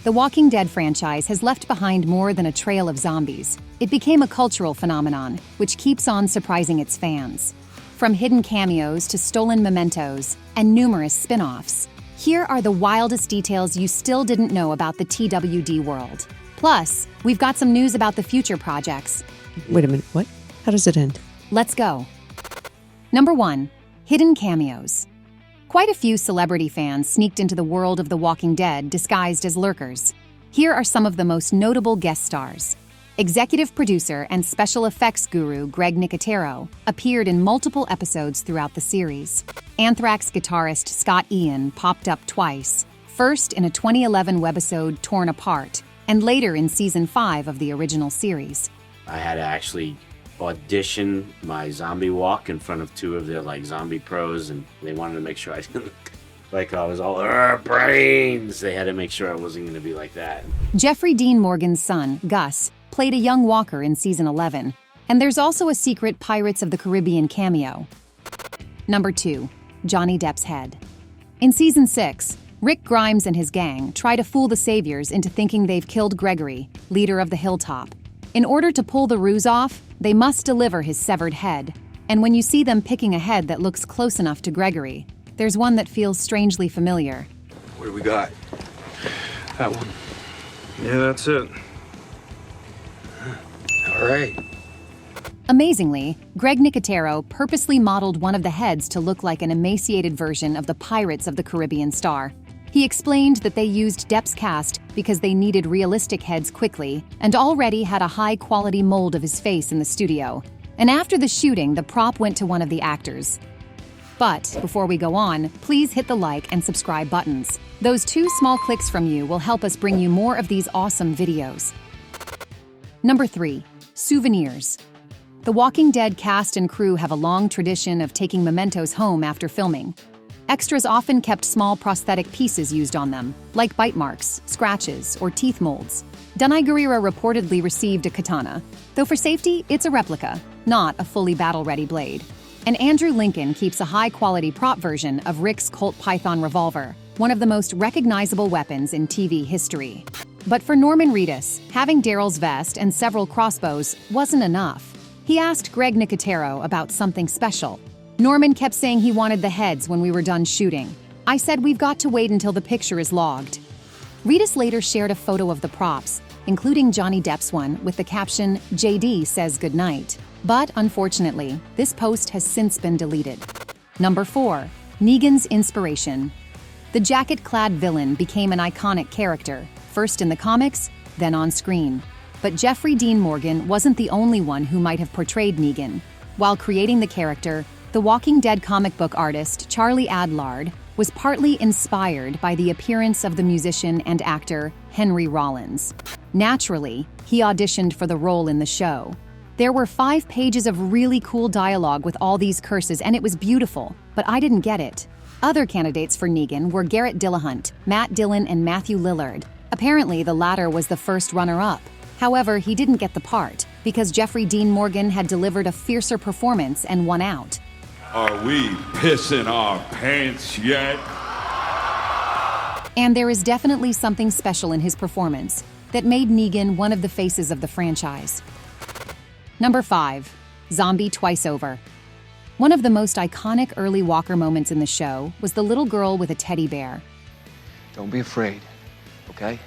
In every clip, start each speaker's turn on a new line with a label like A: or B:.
A: The Walking Dead franchise has left behind more than a trail of zombies. It became a cultural phenomenon, which keeps on surprising its fans. From hidden cameos to stolen mementos and numerous spin-offs, here are the wildest details you still didn't know about the TWD world. Plus, we've got some news about the future projects.
B: Wait a minute, what? How does it end?
A: Let's go. Number 1. Hidden cameos. Quite a few celebrity fans sneaked into the world of The Walking Dead disguised as lurkers. Here are some of the most notable guest stars. Executive producer and special effects guru Greg Nicotero appeared in multiple episodes throughout the series. Anthrax guitarist Scott Ian popped up twice, first in a 2011 webisode Torn Apart, and later in Season 5 of the original series.
C: I had to actually audition my zombie walk in front of two of their zombie pros, and they wanted to make sure I didn't look like I was all brains. They had to make sure I wasn't going to be like that.
A: Jeffrey Dean Morgan's son, Gus, played a young walker in Season 11, and there's also a secret Pirates of the Caribbean cameo. Number 2. Johnny Depp's head. In Season 6, Rick Grimes and his gang try to fool the Saviors into thinking they've killed Gregory, leader of the Hilltop. In order to pull the ruse off, they must deliver his severed head. And when you see them picking a head that looks close enough to Gregory, there's one that feels strangely familiar.
D: What do we got?
E: That one. Yeah, that's it.
D: All right.
A: Amazingly, Greg Nicotero purposely modeled one of the heads to look like an emaciated version of the Pirates of the Caribbean star. He explained that they used Depp's cast because they needed realistic heads quickly and already had a high-quality mold of his face in the studio. And after the shooting, the prop went to one of the actors. But before we go on, please hit the like and subscribe buttons. Those 2 small clicks from you will help us bring you more of these awesome videos. Number 3. Souvenirs. The Walking Dead cast and crew have a long tradition of taking mementos home after filming. Extras often kept small prosthetic pieces used on them, like bite marks, scratches, or teeth molds. Danai Gurira reportedly received a katana, though for safety, it's a replica, not a fully battle-ready blade. And Andrew Lincoln keeps a high-quality prop version of Rick's Colt Python revolver, one of the most recognizable weapons in TV history. But for Norman Reedus, having Daryl's vest and several crossbows wasn't enough. He asked Greg Nicotero about something special. Norman kept saying he wanted the heads when we were done shooting. I said we've got to wait until the picture is logged. Reedus later shared a photo of the props, including Johnny Depp's one with the caption, "JD says goodnight." But unfortunately, this post has since been deleted. Number 4. Negan's inspiration. The jacket-clad villain became an iconic character, first in the comics, then on screen. But Jeffrey Dean Morgan wasn't the only one who might have portrayed Negan. While creating the character, The Walking Dead comic book artist Charlie Adlard was partly inspired by the appearance of the musician and actor Henry Rollins. Naturally, he auditioned for the role in the show. There were 5 pages of really cool dialogue with all these curses, and it was beautiful, but I didn't get it. Other candidates for Negan were Garrett Dillahunt, Matt Dillon, and Matthew Lillard. Apparently, the latter was the first runner-up. However, he didn't get the part, because Jeffrey Dean Morgan had delivered a fiercer performance and won out.
F: Are we pissing our pants yet?
A: And there is definitely something special in his performance that made Negan one of the faces of the franchise. Number 5. Zombie Twice Over. One of the most iconic early Walker moments in the show was the little girl with a teddy bear.
D: Don't be afraid, okay?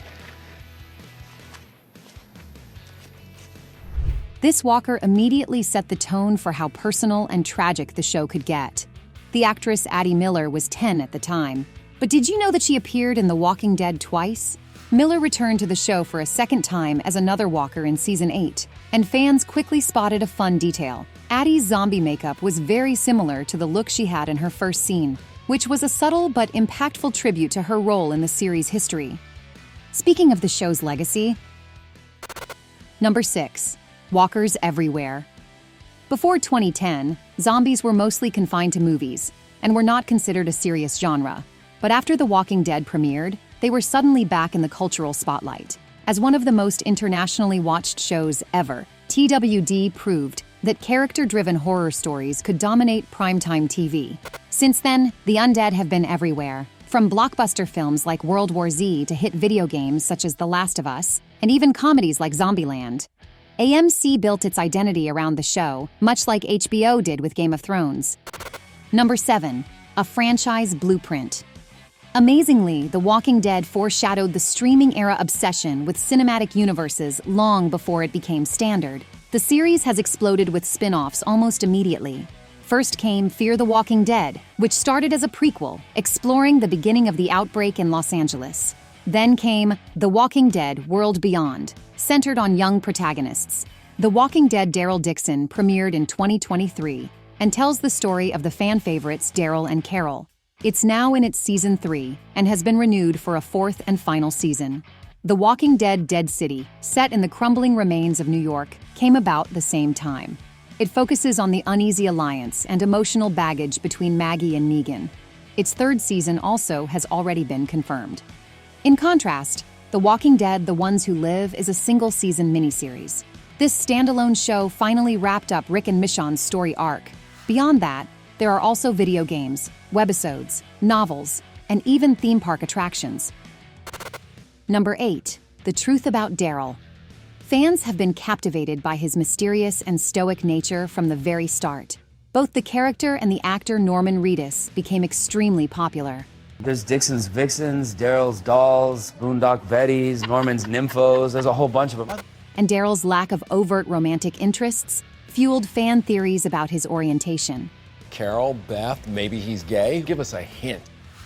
A: This Walker immediately set the tone for how personal and tragic the show could get. The actress Addie Miller was 10 at the time. But did you know that she appeared in The Walking Dead twice? Miller returned to the show for a second time as another Walker in Season 8, and fans quickly spotted a fun detail. Addie's zombie makeup was very similar to the look she had in her first scene, which was a subtle but impactful tribute to her role in the series' history. Speaking of the show's legacy, Number 6. Walkers everywhere. Before 2010, zombies were mostly confined to movies and were not considered a serious genre. But after The Walking Dead premiered, they were suddenly back in the cultural spotlight. As one of the most internationally watched shows ever, TWD proved that character-driven horror stories could dominate primetime TV. Since then, the undead have been everywhere, From blockbuster films like World War Z to hit video games such as The Last of Us, and even comedies like Zombieland, AMC built its identity around the show, much like HBO did with Game of Thrones. Number 7. A franchise blueprint. Amazingly, The Walking Dead foreshadowed the streaming-era obsession with cinematic universes long before it became standard. The series has exploded with spin-offs almost immediately. First came Fear the Walking Dead, which started as a prequel, exploring the beginning of the outbreak in Los Angeles. Then came The Walking Dead World Beyond, centered on young protagonists. The Walking Dead Daryl Dixon premiered in 2023 and tells the story of the fan favorites Daryl and Carol. It's now in its season 3 and has been renewed for a 4th and final season. The Walking Dead Dead City, set in the crumbling remains of New York, came about the same time. It focuses on the uneasy alliance and emotional baggage between Maggie and Negan. Its 3rd season also has already been confirmed. In contrast, The Walking Dead: The Ones Who Live is a single-season miniseries. This standalone show finally wrapped up Rick and Michonne's story arc. Beyond that, there are also video games, webisodes, novels, and even theme park attractions. Number 8. The Truth About Daryl. Fans have been captivated by his mysterious and stoic nature from the very start. Both the character and the actor Norman Reedus became extremely popular.
G: There's Dixon's Vixens, Daryl's Dolls, Boondock Betties, Norman's Nymphos, there's a whole bunch of them.
A: And Daryl's lack of overt romantic interests fueled fan theories about his orientation.
H: Carol, Beth, maybe he's gay? Give us a hint.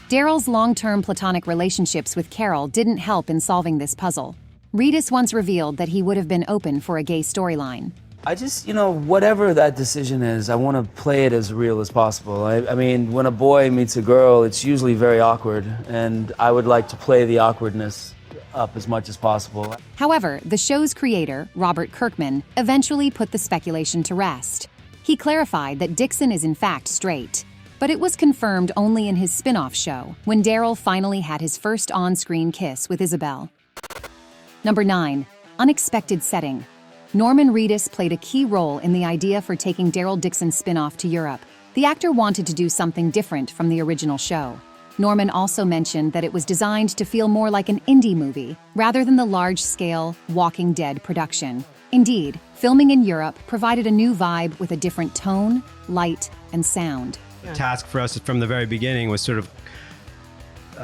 A: Daryl's long-term platonic relationships with Carol didn't help in solving this puzzle. Reedus once revealed that he would have been open for a gay storyline.
G: I just, whatever that decision is, I want to play it as real as possible. I mean, when a boy meets a girl, it's usually very awkward, and I would like to play the awkwardness up as much as possible.
A: However, the show's creator, Robert Kirkman, eventually put the speculation to rest. He clarified that Dixon is in fact straight, but it was confirmed only in his spin-off show, when Daryl finally had his first on-screen kiss with Isabel. Number 9. Unexpected setting. Norman Reedus played a key role in the idea for taking Daryl Dixon's spin-off to Europe. The actor wanted to do something different from the original show. Norman also mentioned that it was designed to feel more like an indie movie, rather than the large-scale Walking Dead production. Indeed, filming in Europe provided a new vibe with a different tone, light, and sound.
I: The task for us from the very beginning was sort of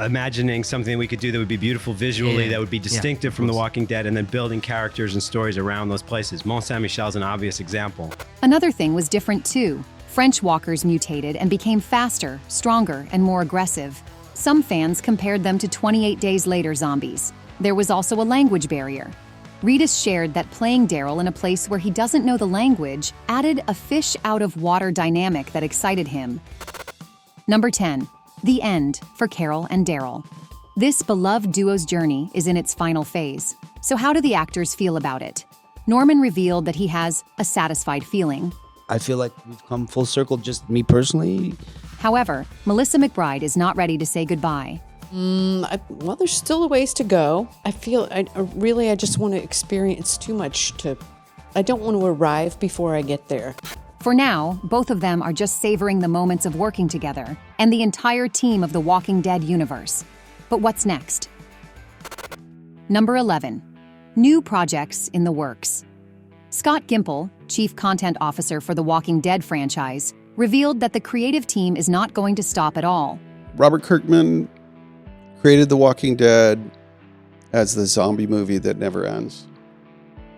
I: imagining something we could do that would be beautiful visually, that would be distinctive from The Walking Dead, and then building characters and stories around those places. Mont Saint-Michel is an obvious example.
A: Another thing was different too. French walkers mutated and became faster, stronger, and more aggressive. Some fans compared them to 28 Days Later zombies. There was also a language barrier. Reedus shared that playing Daryl in a place where he doesn't know the language added a fish-out-of-water dynamic that excited him. Number 10. The end for Carol and Daryl. This beloved duo's journey is in its final phase. So how do the actors feel about it? Norman revealed that he has a satisfied feeling.
J: I feel like we've come full circle, just me personally.
A: However, Melissa McBride is not ready to say goodbye.
B: Well, there's still a ways to go. I feel, I just want to experience too much I don't want to arrive before I get there.
A: For now, both of them are just savoring the moments of working together and the entire team of the Walking Dead universe. But what's next? Number 11. New projects in the works. Scott Gimple, Chief Content Officer for the Walking Dead franchise, revealed that the creative team is not going to stop at all.
K: Robert Kirkman created The Walking Dead as the zombie movie that never ends.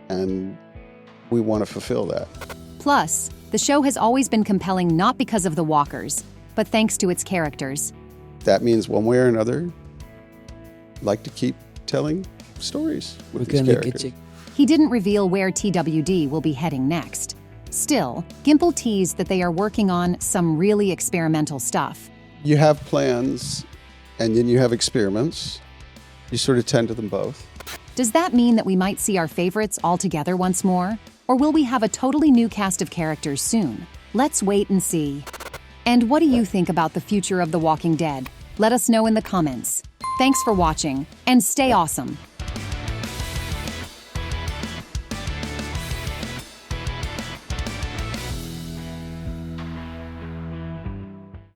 K: And we want to fulfill that.
A: Plus, the show has always been compelling not because of the walkers, but thanks to its characters.
K: That means one way or another, I'd like to keep telling stories with these characters.
A: He didn't reveal where TWD will be heading next. Still, Gimple teased that they are working on some really experimental stuff.
K: You have plans, and then you have experiments. You sort of tend to them both.
A: Does that mean that we might see our favorites all together once more? Or will we have a totally new cast of characters soon? Let's wait and see. And what do you think about the future of The Walking Dead? Let us know in the comments. Thanks for watching, and stay awesome.